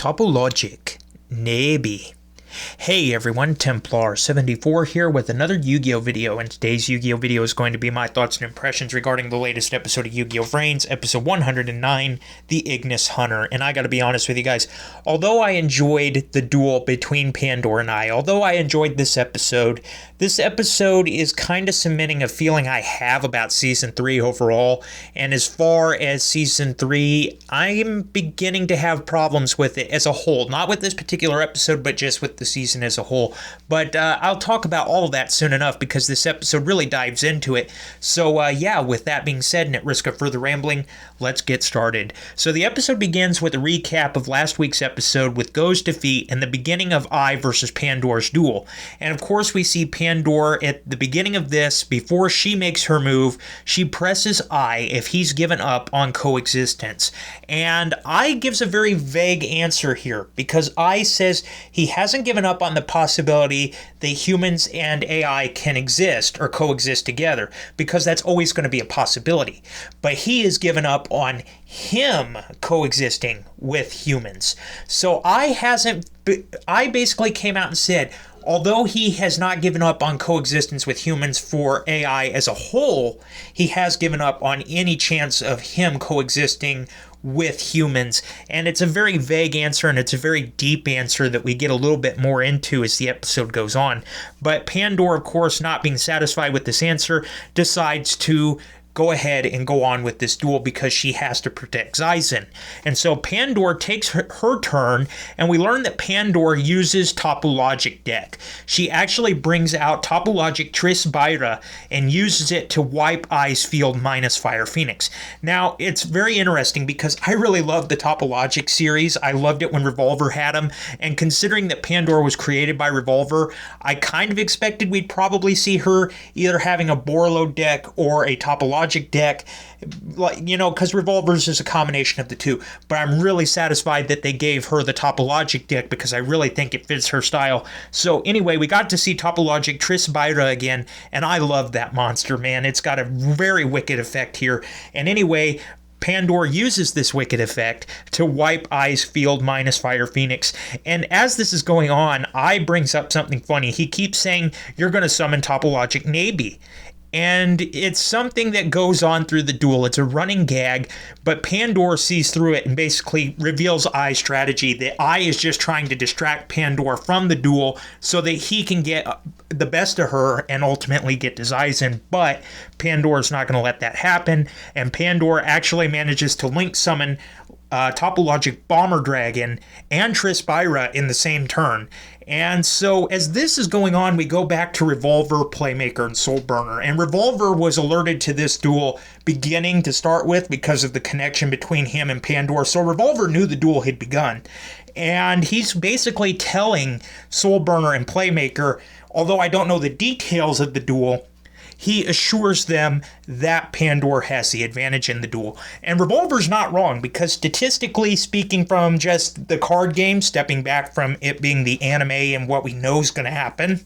Topologic Navy. Hey everyone, Templar74 here with another Yu-Gi-Oh video, and today's Yu-Gi-Oh video is going to be my thoughts and impressions regarding the latest episode of Yu-Gi-Oh VRAINS, episode 109, The Ignis Hunter. And I gotta be honest with you guys, although I enjoyed the duel between Pandora and although I enjoyed this episode is kind of cementing a feeling I have about Season 3 overall, and as far as Season 3, I'm beginning to have problems with it as a whole. Not with this particular episode, but just with the season as a whole. But I'll talk about all of that soon enough because this episode really dives into it. So yeah, with that being said, and at risk of further rambling, let's get started. So the episode begins with a recap of last week's episode with Go's defeat and the beginning of I versus Pandora's duel. And of course we see Pandora at the beginning of this, before she makes her move, she presses I if he's given up on coexistence. And I gives a very vague answer here because I says he hasn't given up on the possibility that humans and AI can exist or coexist together, because that's always going to be a possibility. But he has given up on him coexisting with humans. So I basically came out and said, although he has not given up on coexistence with humans for AI as a whole, he has given up on any chance of him coexisting with humans. And it's a very vague answer, and it's a very deep answer that we get a little bit more into as the episode goes on. But Pandora, of course, not being satisfied with this answer, decides to go ahead and go on with this duel because she has to protect Zaizen. And so Pandora takes her turn, and we learn that Pandora uses Topologic deck. She actually brings out Topologic Tris Byra and uses it to wipe Ice Field minus Fire Phoenix. Now, it's very interesting because I really love the Topologic series. I loved it when Revolver had them, and considering that Pandora was created by Revolver, I kind of expected we'd probably see her either having a Borlo deck or a Topologic deck, because Revolvers is a combination of the two. But I'm really satisfied that they gave her the Topologic deck because I really think it fits her style. So anyway, we got to see Topologic Tris Byra again, and I love that monster, man. It's got a very wicked effect here. And anyway, Pandora uses this wicked effect to wipe I's field minus Fire Phoenix. And as this is going on, I brings up something funny. He keeps saying, you're going to summon Topologic Navy. And it's something that goes on through the duel. It's a running gag, but Pandora sees through it and basically reveals I's strategy, that I is just trying to distract Pandora from the duel so that he can get the best of her and ultimately get to Zaizen. But Pandora's not going to let that happen, and Pandora actually manages to link summon Topologic Bomber Dragon and Tris Byra in the same turn. And so as this is going on, we go back to Revolver, Playmaker, and Soul Burner. And Revolver was alerted to this duel beginning to start with because of the connection between him and Pandora. So Revolver knew the duel had begun. And he's basically telling Soul Burner and Playmaker, although I don't know the details of the duel, he assures them that Pandora has the advantage in the duel. And Revolver's not wrong, because statistically speaking, from just the card game, stepping back from it being the anime and what we know is going to happen,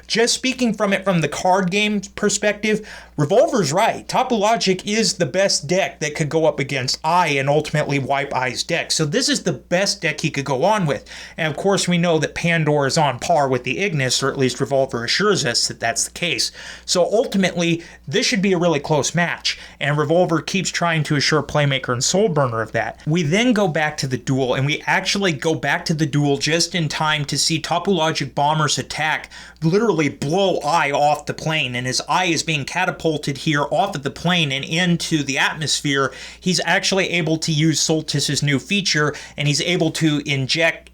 just speaking from it from the card game perspective, Revolver's right. Topologic is the best deck that could go up against I and ultimately wipe I's deck. So this is the best deck he could go on with. And of course we know that Pandora is on par with the Ignis, or at least Revolver assures us that that's the case. So ultimately, this should be a really close match, and Revolver keeps trying to assure Playmaker and Soul Burner of that. We then go back to the duel, and we actually go back to the duel just in time to see Topologic Bomber's attack literally blow I off the plane, and as I is being catapulted here off of the plane and into the atmosphere, he's actually able to use Solstice's new feature, and he's able to eject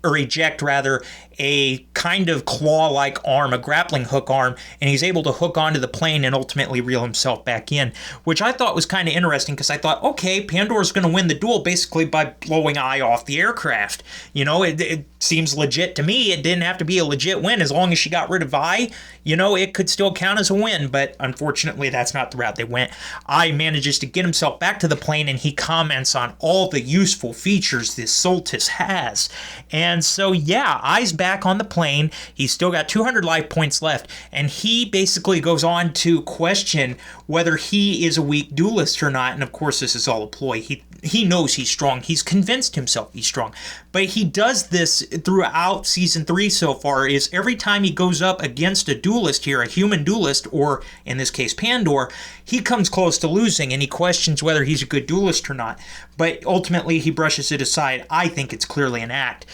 a kind of claw-like arm, a grappling hook arm, and he's able to hook onto the plane and ultimately reel himself back in, which I thought was kind of interesting because I thought, okay, Pandora's going to win the duel basically by blowing I off the aircraft. It seems legit to me. It didn't have to be a legit win. As long as she got rid of I, it could still count as a win, but unfortunately that's not the route they went. I manages to get himself back to the plane, and he comments on all the useful features this Solstice has. And so yeah, I's back back on the plane. He's still got 200 life points left, and he basically goes on to question whether he is a weak duelist or not. And of course, this is all a ploy. He knows he's strong. He's convinced himself he's strong. But he does this throughout season 3 so far, is every time he goes up against a duelist here, a human duelist, or in this case Pandor, he comes close to losing, and he questions whether he's a good duelist or not. But ultimately, he brushes it aside. I think it's clearly an act.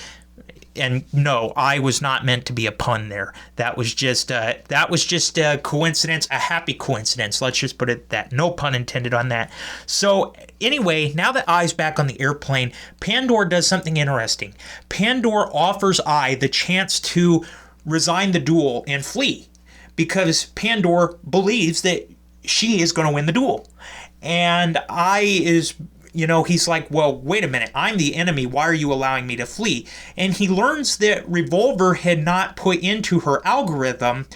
And no, I was not meant to be a pun there. That was just a coincidence, a happy coincidence. Let's just put it that. No pun intended on that. So anyway, now that Ai's back on the airplane, Pandor does something interesting. Pandor offers Ai the chance to resign the duel and flee, because Pandor believes that she is going to win the duel. And Ai is, he's like, well, wait a minute, I'm the enemy. Why are you allowing me to flee? And he learns that Revolver had not put into her algorithm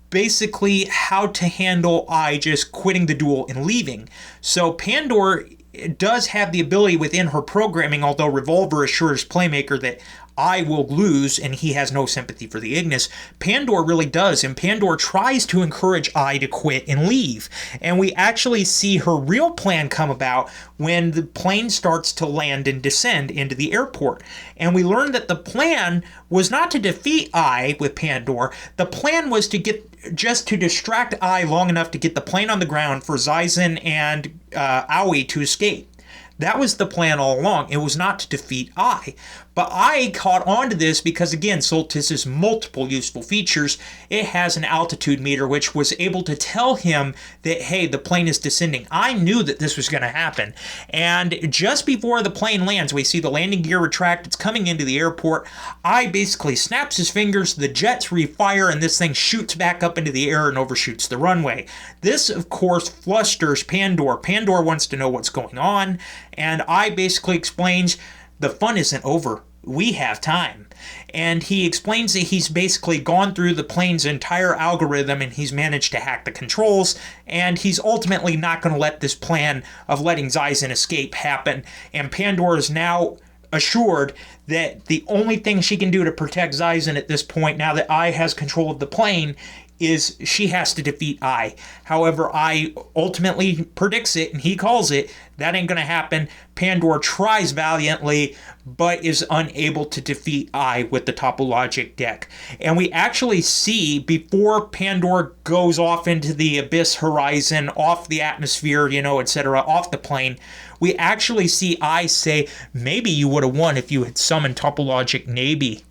basically how to handle Ai just quitting the duel and leaving. So Pandor does have the ability within her programming, although Revolver assures Playmaker that Ai will lose and he has no sympathy for the Ignis. Pandor really does, and Pandor tries to encourage Ai to quit and leave. And we actually see her real plan come about when the plane starts to land and descend into the airport. And we learn that the plan was not to defeat Ai with Pandor. The plan was to distract Ai long enough to get the plane on the ground for Zaizen and Aoi to escape. That was the plan all along. It was not to defeat Ai. But Ai caught on to this because, again, Soltis has multiple useful features. It has an altitude meter, which was able to tell him that, hey, the plane is descending. Ai knew that this was going to happen. And just before the plane lands, we see the landing gear retract. It's coming into the airport. Ai basically snaps his fingers, the jets refire, and this thing shoots back up into the air and overshoots the runway. This, of course, flusters Pandor. Pandor wants to know what's going on, and Ai basically explains, the fun isn't over. We have time. And he explains that he's basically gone through the plane's entire algorithm and he's managed to hack the controls, and he's ultimately not going to let this plan of letting Zaizen escape happen. And Pandora is now assured that the only thing she can do to protect Zaizen at this point, now that Ai has control of the plane, is she has to defeat Ai. However, Ai ultimately predicts it, and he calls it. That ain't going to happen. Pandora tries valiantly, but is unable to defeat Ai with the topologic deck. And we actually see, before Pandora goes off into the abyss horizon, off the atmosphere, etc., off the plane, we actually see Ai say, maybe you would have won if you had summoned topologic Nabi.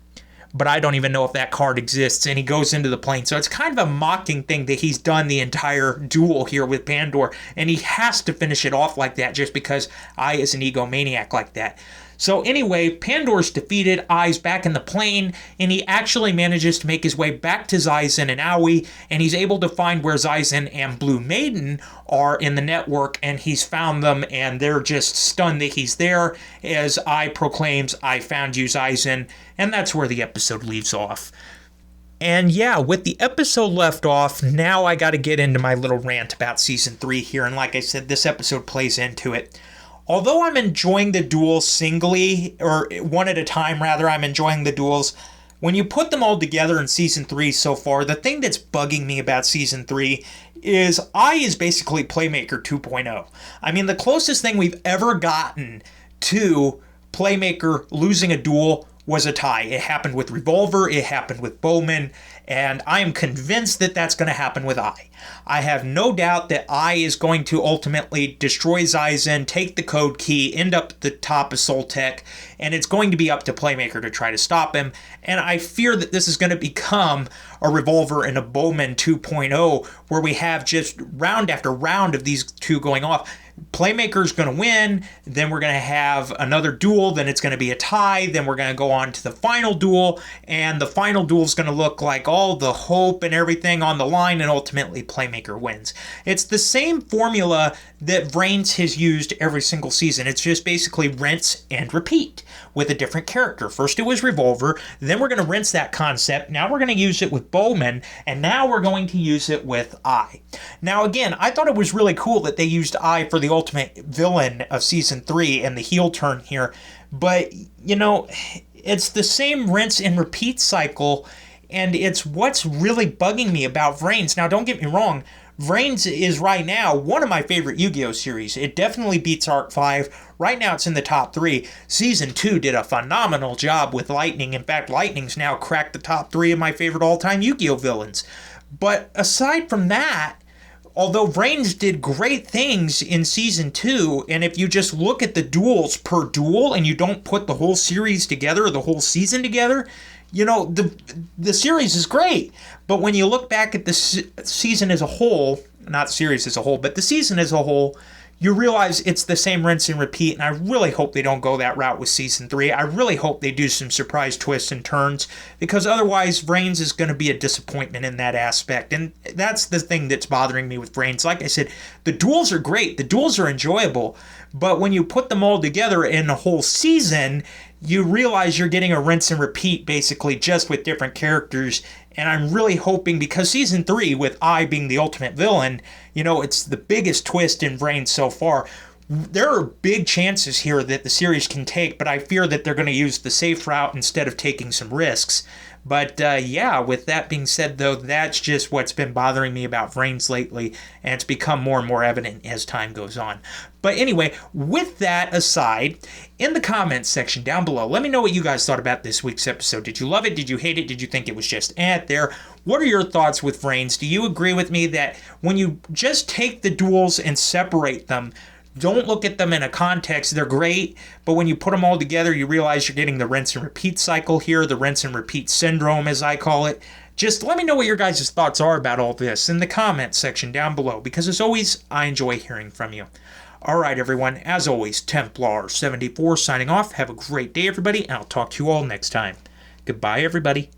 But I don't even know if that card exists, and he goes into the plane. So it's kind of a mocking thing that he's done the entire duel here with Pandora, and he has to finish it off like that just because Ai is an egomaniac like that. So anyway, Pandora's defeated, Ai's back in the plane, and he actually manages to make his way back to Zaizen and Aoi, and he's able to find where Zaizen and Blue Maiden are in the network, and he's found them, and they're just stunned that he's there, as Ai proclaims, I found you, Zaizen, and that's where the episode leaves off. And yeah, with the episode left off, now I gotta get into my little rant about Season 3 here, and like I said, this episode plays into it. Although I'm enjoying the duels singly, or one at a time rather, I'm enjoying the duels, when you put them all together in Season 3 so far, the thing that's bugging me about Season 3 is Ai is basically Playmaker 2.0. I mean, the closest thing we've ever gotten to Playmaker losing a duel was a tie. It happened with Revolver, it happened with Bowman, and I am convinced that that's going to happen with Ai. I have no doubt that Ai is going to ultimately destroy Zaizen, take the code key, end up at the top of Soltec, and it's going to be up to Playmaker to try to stop him, and I fear that this is going to become a Revolver and a Bowman 2.0, where we have just round after round of these two going off. Playmaker's going to win, then we're going to have another duel, then it's going to be a tie, then we're going to go on to the final duel, and the final duel is going to look like all the hope and everything on the line, and ultimately Playmaker wins. It's the same formula that VRAINS has used every single season. It's just basically rinse and repeat with a different character. First it was Revolver, then we're going to rinse that concept, now we're going to use it with Bowman, and now we're going to use it with Ai. Now again, I thought it was really cool that they used Ai for the ultimate villain of Season 3 and the heel turn here, but It's the same rinse and repeat cycle, and it's what's really bugging me about Vrains. Now, don't get me wrong, Vrains is right now one of my favorite Yu-Gi-Oh series. It definitely beats Arc 5. Right now it's in the top 3. Season 2 did a phenomenal job with Lightning. In fact, Lightning's now cracked the top 3 of my favorite all-time Yu-Gi-Oh villains. But aside from that, although Vrains did great things in Season 2, and if you just look at the duels per duel and you don't put the whole series together, or the whole season together, you know, the series is great. But when you look back at the season as a whole, not series as a whole, but the season as a whole, you realize it's the same rinse and repeat, and I really hope they don't go that route with Season 3. I really hope they do some surprise twists and turns, because otherwise Vrains is going to be a disappointment in that aspect, and that's the thing that's bothering me with Vrains. Like I said, the duels are great, the duels are enjoyable, but when you put them all together in a whole season, you realize you're getting a rinse and repeat, basically, just with different characters. And I'm really hoping, because Season 3, with I being the ultimate villain, you know, it's the biggest twist in Vrains so far. There are big chances here that the series can take, but I fear that they're going to use the safe route instead of taking some risks. But yeah, with that being said, though, that's just what's been bothering me about Vrains lately, and it's become more and more evident as time goes on. But anyway, with that aside, in the comments section down below, let me know what you guys thought about this week's episode. Did you love it? Did you hate it? Did you think it was just there? What are your thoughts with Vrains? Do you agree with me that when you just take the duels and separate them, don't look at them in a context, they're great, but when you put them all together, you realize you're getting the rinse and repeat cycle here, the rinse and repeat syndrome, as I call it. Just let me know what your guys' thoughts are about all this in the comments section down below, because as always, I enjoy hearing from you. Alright everyone, as always, Templar74 signing off. Have a great day everybody, and I'll talk to you all next time. Goodbye everybody.